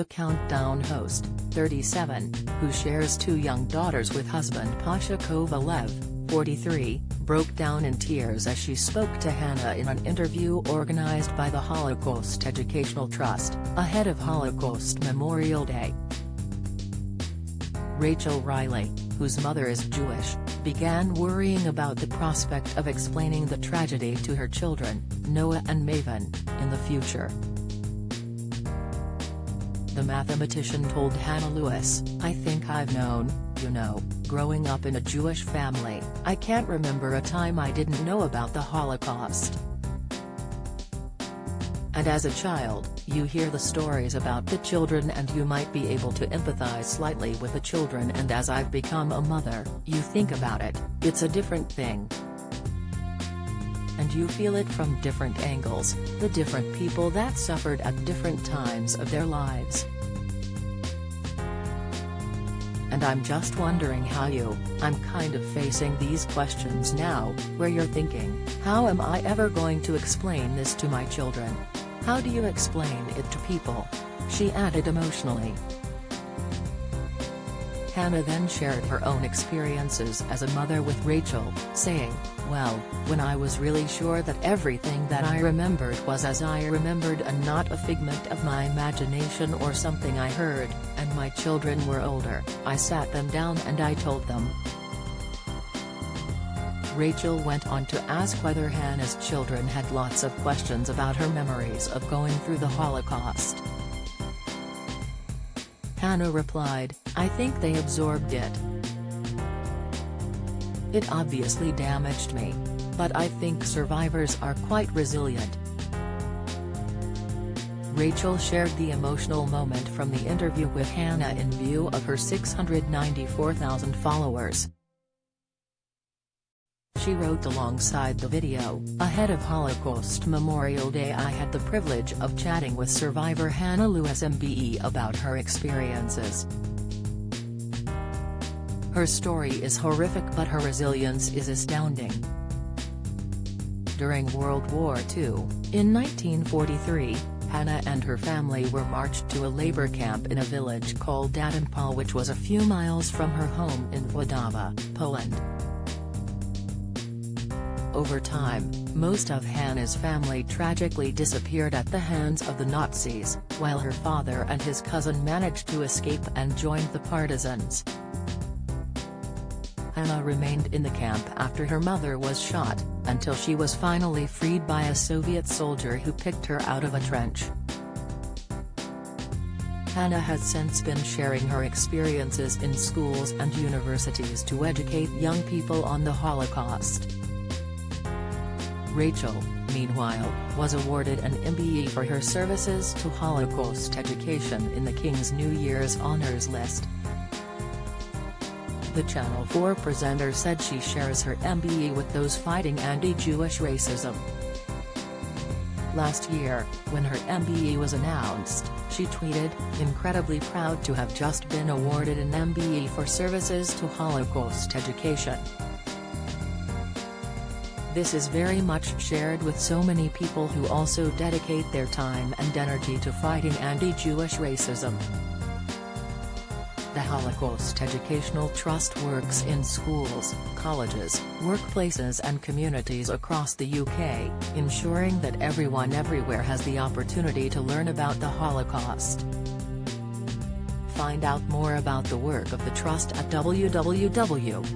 The Countdown host, 37, who shares 2 young daughters with husband Pasha Kovalev, 43, broke down in tears as she spoke to Hannah in an interview organized by the Holocaust Educational Trust, ahead of Holocaust Memorial Day. Rachel Riley, whose mother is Jewish, began worrying about the prospect of explaining the tragedy to her children, Noah and Maven, in the future. The mathematician told Hannah Lewis, "I think I've known, growing up in a Jewish family, I can't remember a time I didn't know about the Holocaust. And as a child, you hear the stories about the children and you might be able to empathize slightly with the children, and as I've become a mother, you think about it, it's a different thing. And you feel it from different angles, the different people that suffered at different times of their lives. And I'm just wondering how I'm kind of facing these questions now, where you're thinking, how am I ever going to explain this to my children? How do you explain it to people?" she added emotionally. Hannah then shared her own experiences as a mother with Rachel, saying, "Well, when I was really sure that everything that I remembered was as I remembered and not a figment of my imagination or something I heard, and my children were older, I sat them down and I told them." Rachel went on to ask whether Hannah's children had lots of questions about her memories of going through the Holocaust. Hannah replied, "I think they absorbed it. It obviously damaged me. But I think survivors are quite resilient." Rachel shared the emotional moment from the interview with Hannah in view of her 694,000 followers. She wrote alongside the video, "Ahead of Holocaust Memorial Day I had the privilege of chatting with survivor Hannah Lewis MBE about her experiences. Her story is horrific but her resilience is astounding. During World War II, in 1943, Hannah and her family were marched to a labor camp in a village called Dadenpal, which was a few miles from her home in Włodawa, Poland. Over time, most of Hannah's family tragically disappeared at the hands of the Nazis, while her father and his cousin managed to escape and joined the partisans. Hannah remained in the camp after her mother was shot, until she was finally freed by a Soviet soldier who picked her out of a trench. Hannah has since been sharing her experiences in schools and universities to educate young people on the Holocaust. Rachel, meanwhile, was awarded an MBE for her services to Holocaust education in the King's New Year's Honours List. The Channel 4 presenter said she shares her MBE with those fighting anti-Jewish racism. Last year, when her MBE was announced, she tweeted, "Incredibly proud to have just been awarded an MBE for services to Holocaust education. This is very much shared with so many people who also dedicate their time and energy to fighting anti-Jewish racism." The Holocaust Educational Trust works in schools, colleges, workplaces and communities across the UK, ensuring that everyone everywhere has the opportunity to learn about the Holocaust. Find out more about the work of the Trust at www.het.org.uk.